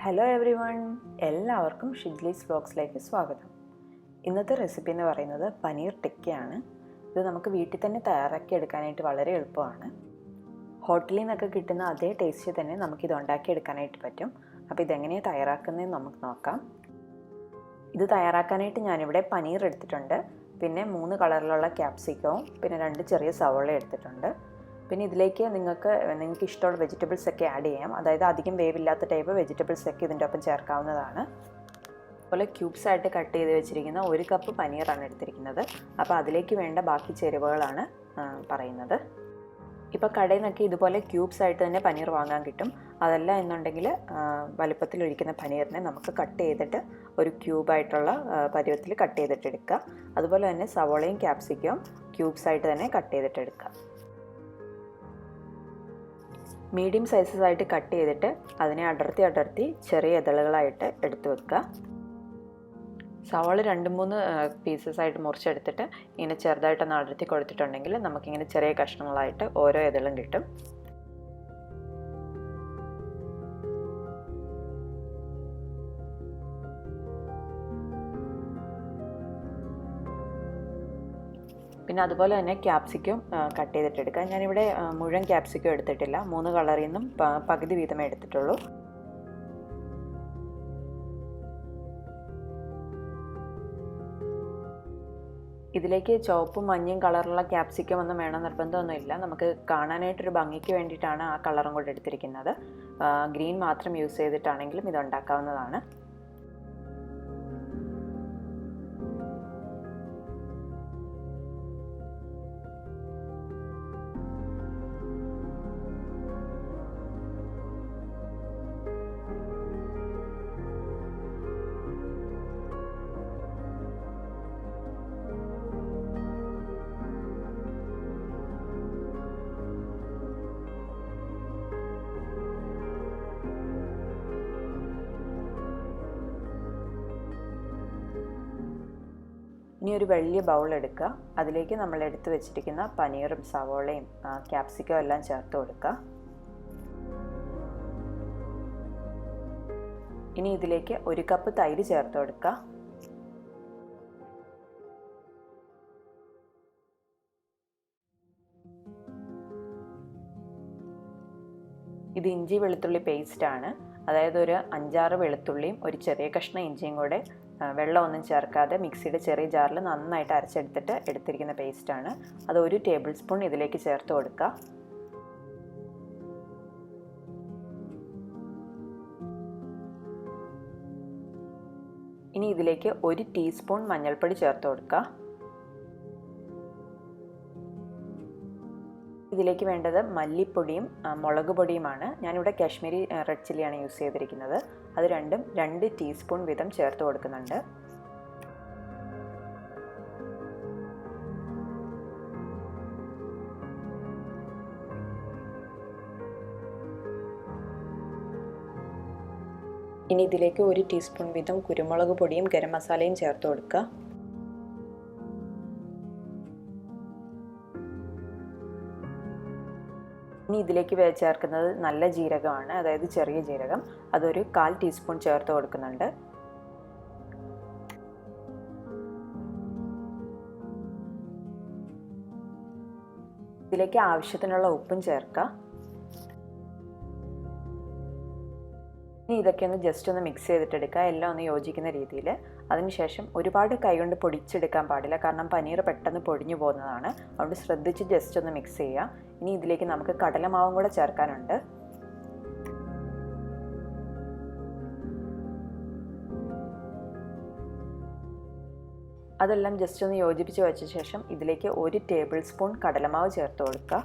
Hello every one, എല്ലാവർക്കും ഷിജ്ലീസ് വ്ലോഗ്സിലേക്ക് സ്വാഗതം. ഇന്നത്തെ റെസിപ്പി എന്ന് പറയുന്നത് പനീർ ടിക്കയാണ്. ഇത് നമുക്ക് വീട്ടിൽ തന്നെ തയ്യാറാക്കി എടുക്കാനായിട്ട് വളരെ എളുപ്പമാണ്. ഹോട്ടലിൽ നിന്നൊക്കെ കിട്ടുന്ന അതേ ടേസ്റ്റ് തന്നെ നമുക്കിത് ഉണ്ടാക്കിയെടുക്കാനായിട്ട് പറ്റും. അപ്പോൾ ഇതെങ്ങനെയാണ് തയ്യാറാക്കുന്നതെന്ന് നമുക്ക് നോക്കാം. ഇത് തയ്യാറാക്കാനായിട്ട് ഞാനിവിടെ പനീർ എടുത്തിട്ടുണ്ട്, പിന്നെ 3 കളറിലുള്ള ക്യാപ്സിക്കവും പിന്നെ 2 ചെറിയ സവോള എടുത്തിട്ടുണ്ട്. പിന്നെ ഇതിലേക്ക് നിങ്ങൾക്ക് ഇഷ്ടമുള്ള വെജിറ്റബിൾസ് ഒക്കെ ആഡ് ചെയ്യാം. അതായത് അധികം വേവില്ലാത്ത ടൈപ്പ് വെജിറ്റബിൾസ് ഒക്കെ ഇതിൻ്റെ ഒപ്പം ചേർക്കാവുന്നതാണ്. അതുപോലെ ക്യൂബ്സ് ആയിട്ട് കട്ട് ചെയ്ത് വെച്ചിരിക്കുന്ന 1 കപ്പ് പനീറാണ് എടുത്തിരിക്കുന്നത്. അപ്പോൾ അതിലേക്ക് വേണ്ട ബാക്കി ചേരുവകളാണ് പറയുന്നത്. ഇപ്പോൾ കടയിൽ നിന്നൊക്കെ ഇതുപോലെ ക്യൂബ്സ് ആയിട്ട് തന്നെ പനീർ വാങ്ങാൻ കിട്ടും. അതല്ല എന്നുണ്ടെങ്കിൽ വലുപ്പത്തിലൊഴിക്കുന്ന പനീറിനെ നമുക്ക് കട്ട് ചെയ്തിട്ട് ഒരു ക്യൂബായിട്ടുള്ള പരുവത്തിൽ കട്ട് ചെയ്തിട്ട് എടുക്കുക. അതുപോലെ തന്നെ സവോളയും ക്യാപ്സിക്കവും ക്യൂബ്സ് ആയിട്ട് തന്നെ കട്ട് ചെയ്തിട്ട് എടുക്കുക. മീഡിയം സൈസസ് ആയിട്ട് കട്ട് ചെയ്തിട്ട് അതിനെ അടർത്തി ചെറിയ ഇതളുകളായിട്ട് എടുത്തു വെക്കുക. സവാള 2-3 പീസസ് ആയിട്ട് മുറിച്ചെടുത്തിട്ട് ഇങ്ങനെ ചെറുതായിട്ടൊന്ന് അടർത്തി കൊടുത്തിട്ടുണ്ടെങ്കിൽ നമുക്കിങ്ങനെ ചെറിയ കഷ്ണങ്ങളായിട്ട് ഓരോ ഇതളും കിട്ടും. പിന്നെ അതുപോലെ തന്നെ ക്യാപ്സിക്കം കട്ട് ചെയ്തിട്ടെടുക്കുക. ഞാനിവിടെ മുഴുവൻ ക്യാപ്സിക്കം എടുത്തിട്ടില്ല, 3 കളറിൽ നിന്നും പകുതി വീതമേ എടുത്തിട്ടുള്ളൂ. ഇതിലേക്ക് ചുവപ്പും മഞ്ഞയും കളറുള്ള ക്യാപ്സിക്കം ഒന്നും വേണം നിർബന്ധമൊന്നുമില്ല. നമുക്ക് കാണാനായിട്ടൊരു ഭംഗിക്ക് വേണ്ടിയിട്ടാണ് ആ കളറും കൂടെ എടുത്തിരിക്കുന്നത്. ഗ്രീൻ മാത്രം യൂസ് ചെയ്തിട്ടാണെങ്കിലും ഇത് ഉണ്ടാക്കാവുന്നതാണ്. ഇനി ഒരു വലിയ ബൗൾ എടുക്കുക. അതിലേക്ക് നമ്മൾ എടുത്തു വെച്ചിരിക്കുന്ന പനീറും സവോളയും ക്യാപ്സിക്കവും എല്ലാം ചേർത്ത് കൊടുക്കുക. ഇനി ഇതിലേക്ക് 1 കപ്പ് തൈര് ചേർത്ത് കൊടുക്കുക. ഇത് ഇഞ്ചി വെളുത്തുള്ളി പേസ്റ്റാണ്. അതായത് ഒരു 5-6 വെളുത്തുള്ളിയും ഒരു ചെറിയ കഷ്ണം ഇഞ്ചിയും കൂടെ വെള്ളമൊന്നും ചേർക്കാതെ മിക്സിയുടെ ചെറിയ ജാറിൽ നന്നായിട്ട് അരച്ചെടുത്തിട്ട് എടുത്തിരിക്കുന്ന പേസ്റ്റാണ്. അത് 1 ടേബിൾ സ്പൂൺ ഇതിലേക്ക് ചേർത്ത് കൊടുക്കുക. ഇനി ഇതിലേക്ക് 1 ടീസ്പൂൺ മഞ്ഞൾപ്പൊടി ചേർത്ത് കൊടുക്കുക. ഇതിലേക്ക് വേണ്ടത് മല്ലിപ്പൊടിയും മുളക് പൊടിയുമാണ്. ഞാനിവിടെ കാശ്മീരി റെഡ് ചില്ലിയാണ് യൂസ് ചെയ്തിരിക്കുന്നത്. അത് രണ്ടും 2 ടീസ്പൂൺ വീതം ചേർത്ത് കൊടുക്കുന്നുണ്ട്. ഇനി ഇതിലേക്ക് 1 ടീസ്പൂൺ വീതം കുരുമുളക് പൊടിയും ഗരം മസാലയും ചേർത്ത് കൊടുക്കുക. ഇനി ഇതിലേക്ക് ചേർക്കുന്നത് നല്ല ജീരകമാണ്, അതായത് ചെറിയ ജീരകം. അതൊരു 1/4 ടീസ്പൂൺ ചേർത്ത് കൊടുക്കുന്നുണ്ട്. ഇതിലേക്ക് ആവശ്യത്തിനുള്ള ഉപ്പും ചേർക്കുക. ഇനി ഇതൊക്കെ ഒന്ന് ജസ്റ്റ് ഒന്ന് മിക്സ് ചെയ്തിട്ടെടുക്കുക, എല്ലാം ഒന്ന് യോജിക്കുന്ന രീതിയിൽ. അതിനുശേഷം ഒരുപാട് കൈകൊണ്ട് പൊടിച്ചെടുക്കാൻ പാടില്ല, കാരണം പനീർ പെട്ടെന്ന് പൊടിഞ്ഞു പോകുന്നതാണ്. അതുകൊണ്ട് ശ്രദ്ധിച്ച് ജസ്റ്റ് ഒന്ന് മിക്സ് ചെയ്യുക. ഇനി ഇതിലേക്ക് നമുക്ക് കടലമാവും കൂടെ ചേർക്കാനുണ്ട്. അതെല്ലാം ജസ്റ്റ് ഒന്ന് യോജിപ്പിച്ച് വെച്ച ശേഷം ഇതിലേക്ക് 1 ടേബിൾ സ്പൂൺ കടലമാവ് ചേർത്ത് കൊടുക്കുക.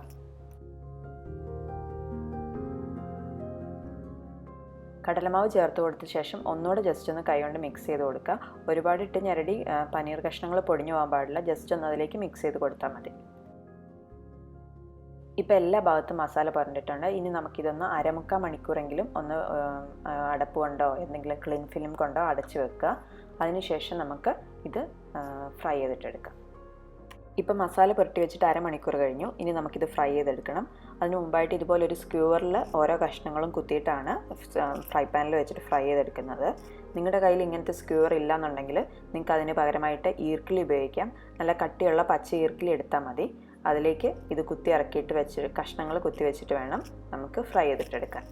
കടലമാവ് ചേർത്ത് കൊടുത്ത ശേഷം ഒന്നുകൂടെ ജസ്റ്റ് ഒന്ന് കൈകൊണ്ട് മിക്സ് ചെയ്ത് കൊടുക്കുക. ഒരുപാട് ഇട്ട് ഞെരടി പനീർ കഷ്ണങ്ങൾ പൊടിഞ്ഞു പോകാൻ പാടില്ല. ജസ്റ്റ് ഒന്ന് അതിലേക്ക് മിക്സ് ചെയ്ത് കൊടുത്താൽ മതി. ഇപ്പോൾ എല്ലാ ഭാഗത്തും മസാല പുരണ്ടിട്ടുണ്ട്. ഇനി നമുക്കിതൊന്ന് 1/4 മണിക്കൂറെങ്കിലും ഒന്ന് അടപ്പ് കൊണ്ടോ എന്തെങ്കിലും ക്ലീൻ ഫിലിം കൊണ്ടോ അടച്ച് വെക്കുക. അതിനുശേഷം നമുക്ക് ഇത് ഫ്രൈ ചെയ്തിട്ടെടുക്കാം. ഇപ്പോൾ മസാല പുരട്ടി വെച്ചിട്ട് അരമണിക്കൂർ കഴിഞ്ഞു. ഇനി നമുക്കിത് ഫ്രൈ ചെയ്തെടുക്കണം. അതിന് മുമ്പായിട്ട് ഇതുപോലെ ഒരു സ്ക്യൂവറിൽ ഓരോ കഷ്ണങ്ങളും കുത്തിയിട്ടാണ് ഫ്രൈ പാനിൽ വെച്ചിട്ട് ഫ്രൈ ചെയ്തെടുക്കുന്നത്. നിങ്ങളുടെ കയ്യിൽ ഇങ്ങനത്തെ സ്ക്യൂവർ ഇല്ലയെന്നുണ്ടെങ്കിൽ നിങ്ങൾക്ക് അതിന് പകരമായിട്ട് ഈർക്കിലി ഉപയോഗിക്കാം. നല്ല കട്ടിയുള്ള പച്ച ഈർക്കിലി എടുത്താൽ മതി. അതിലേക്ക് ഇത് കുത്തി ഇറക്കിയിട്ട് വെച്ച് കഷ്ണങ്ങൾ കുത്തി വെച്ചിട്ട് വേണം നമുക്ക് ഫ്രൈ ചെയ്തിട്ടെടുക്കാൻ.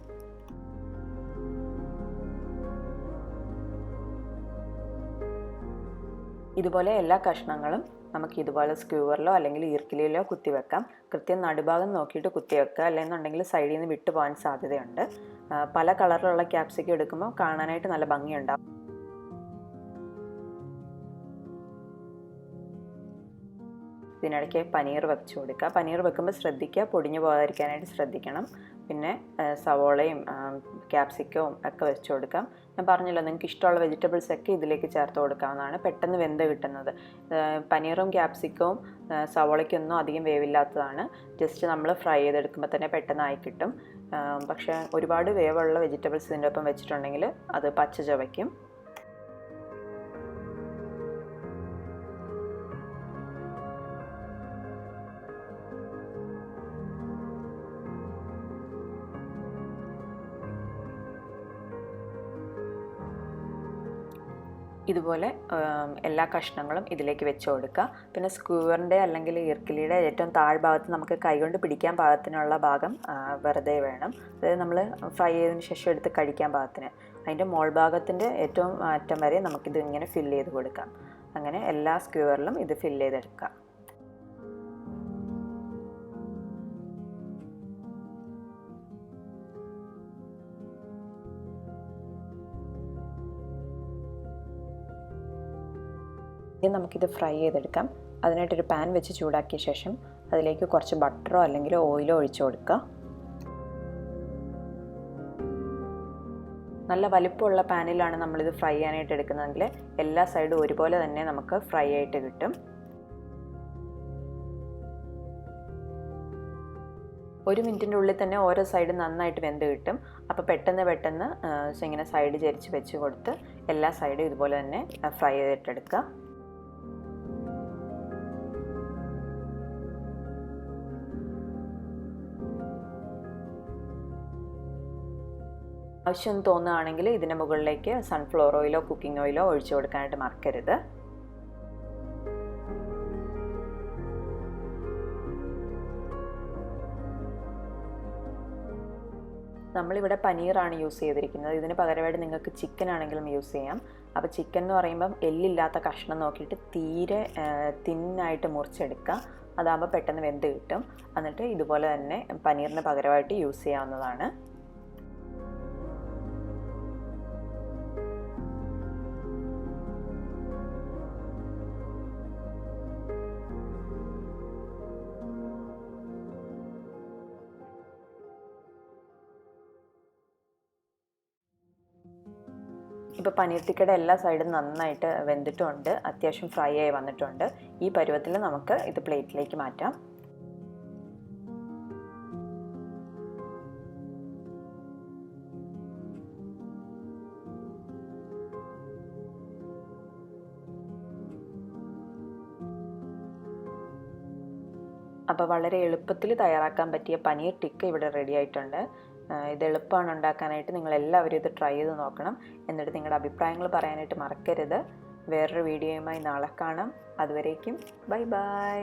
ഇതുപോലെ എല്ലാ കഷ്ണങ്ങളും നമുക്ക് ഇതുപോലെ സ്ക്യൂവറിലോ അല്ലെങ്കിൽ ഈർക്കിലിയിലോ കുത്തി വെക്കാം. കൃത്യം നടുഭാഗം നോക്കിയിട്ട് കുത്തി വെക്കുക, അല്ലെന്നുണ്ടെങ്കിൽ സൈഡിൽ നിന്ന് വിട്ടു പോകാൻ സാധ്യതയുണ്ട്. പല കളറിലുള്ള ക്യാപ്സിക്കം എടുക്കുമ്പോൾ കാണാനായിട്ട് നല്ല ഭംഗിയുണ്ടാവും. ഇതിനിടയ്ക്ക് പനീർ വെച്ച് കൊടുക്കുക. പനീർ വെക്കുമ്പോൾ ശ്രദ്ധിക്കുക, പൊടിഞ്ഞു പോകാതിരിക്കാനായിട്ട് ശ്രദ്ധിക്കണം. പിന്നെ സവോളയും ക്യാപ്സിക്കവും ഒക്കെ വെച്ച് കൊടുക്കാം. ഞാൻ പറഞ്ഞല്ലോ, നിങ്ങൾക്ക് ഇഷ്ടമുള്ള വെജിറ്റബിൾസ് ഒക്കെ ഇതിലേക്ക് ചേർത്ത് കൊടുക്കാവുന്നതാണ്. പെട്ടെന്ന് വെന്ത് കിട്ടുന്നത്. പനീറും ക്യാപ്സിക്കവും സവോളയ്ക്കൊന്നും അധികം വേവില്ലാത്തതാണ്. ജസ്റ്റ് നമ്മൾ ഫ്രൈ ചെയ്തെടുക്കുമ്പോൾ തന്നെ പെട്ടെന്നായി കിട്ടും. പക്ഷേ ഒരുപാട് വേവുള്ള വെജിറ്റബിൾസ് ഇതിൻ്റെ ഒപ്പം വെച്ചിട്ടുണ്ടെങ്കിൽ അത് പച്ച ചവയ്ക്കും. ഇതുപോലെ എല്ലാ കഷ്ണങ്ങളും ഇതിലേക്ക് വെച്ച് കൊടുക്കുക. പിന്നെ സ്ക്യൂവറിൻ്റെ അല്ലെങ്കിൽ ഈർക്കിലിയുടെ ഏറ്റവും താഴ്ഭാഗത്ത് നമുക്ക് കൈകൊണ്ട് പിടിക്കാൻ പാകത്തിനുള്ള ഭാഗം വെറുതെ വേണം. അതായത് നമ്മൾ ഫ്രൈ ചെയ്തതിന് ശേഷം എടുത്ത് കഴിക്കാൻ പാകത്തിന്. അതിൻ്റെ മോൾ ഭാഗത്തിൻ്റെ ഏറ്റവും അറ്റം വരെ നമുക്കിത് ഇങ്ങനെ ഫില്ല് ചെയ്ത് കൊടുക്കാം. അങ്ങനെ എല്ലാ സ്ക്യൂവറിലും ഇത് ഫില്ല് ചെയ്തെടുക്കാം. ഇനി നമുക്കിത് ഫ്രൈ ചെയ്തെടുക്കാം. അതിനായിട്ടൊരു പാൻ വെച്ച് ചൂടാക്കിയ ശേഷം അതിലേക്ക് കുറച്ച് ബട്ടറോ അല്ലെങ്കിൽ ഓയിലോ ഒഴിച്ചു കൊടുക്കുക. നല്ല വലിപ്പമുള്ള പാനിലാണ് നമ്മളിത് ഫ്രൈ ചെയ്യാനായിട്ട് എടുക്കുന്നതെങ്കിൽ എല്ലാ സൈഡും ഒരുപോലെ തന്നെ നമുക്ക് ഫ്രൈ ആയിട്ട് കിട്ടും. ഒരു മിനിറ്റിൻ്റെ ഉള്ളിൽ തന്നെ ഓരോ സൈഡ് നന്നായിട്ട് വെന്ത് കിട്ടും. അപ്പോൾ പെട്ടെന്ന് ഇങ്ങനെ സൈഡ് ചരിച്ച് വെച്ച് കൊടുത്ത് എല്ലാ സൈഡും ഇതുപോലെ തന്നെ ഫ്രൈ ചെയ്തിട്ടെടുക്കുക. ആവശ്യം തോന്നുകയാണെങ്കിൽ ഇതിൻ്റെ മുകളിലേക്ക് സൺഫ്ലവർ ഓയിലോ കുക്കിംഗ് ഓയിലോ ഒഴിച്ചു കൊടുക്കാനായിട്ട് മറക്കരുത്. നമ്മളിവിടെ പനീറാണ് യൂസ് ചെയ്തിരിക്കുന്നത്. ഇതിന് പകരമായിട്ട് നിങ്ങൾക്ക് ചിക്കൻ ആണെങ്കിലും യൂസ് ചെയ്യാം. അപ്പോൾ ചിക്കൻ എന്ന് പറയുമ്പം എല്ലില്ലാത്ത കഷ്ണം നോക്കിയിട്ട് തീരെ തിന്നായിട്ട് മുറിച്ചെടുക്കുക. അതാകുമ്പോൾ പെട്ടെന്ന് വെന്ത് കിട്ടും. എന്നിട്ട് ഇതുപോലെ തന്നെ പനീറിന് പകരമായിട്ട് യൂസ് ചെയ്യാവുന്നതാണ്. ഇപ്പോൾ പനീർ ടിക്കയുടെ എല്ലാ സൈഡും നന്നായിട്ട് വെന്തിട്ടുമുണ്ട്, അത്യാവശ്യം ഫ്രൈ ആയി വന്നിട്ടുണ്ട്. ഈ പരുവത്തിൽ നമുക്ക് ഇത് പ്ലേറ്റിലേക്ക് മാറ്റാം. അപ്പോൾ വളരെ എളുപ്പത്തിൽ തയ്യാറാക്കാൻ പറ്റിയ പനീർ ടിക്ക ഇവിടെ റെഡി ആയിട്ടുണ്ട്. ഇത് എളുപ്പമാണ് ഉണ്ടാക്കാനായിട്ട്. നിങ്ങളെല്ലാവരും ഇത് ട്രൈ ചെയ്ത് നോക്കണം. എന്നിട്ട് നിങ്ങളുടെ അഭിപ്രായങ്ങൾ പറയാനായിട്ട് മറക്കരുത്. വേറൊരു വീഡിയോയുമായി നാളെ കാണാം. അതുവരേക്കും ബൈ ബൈ.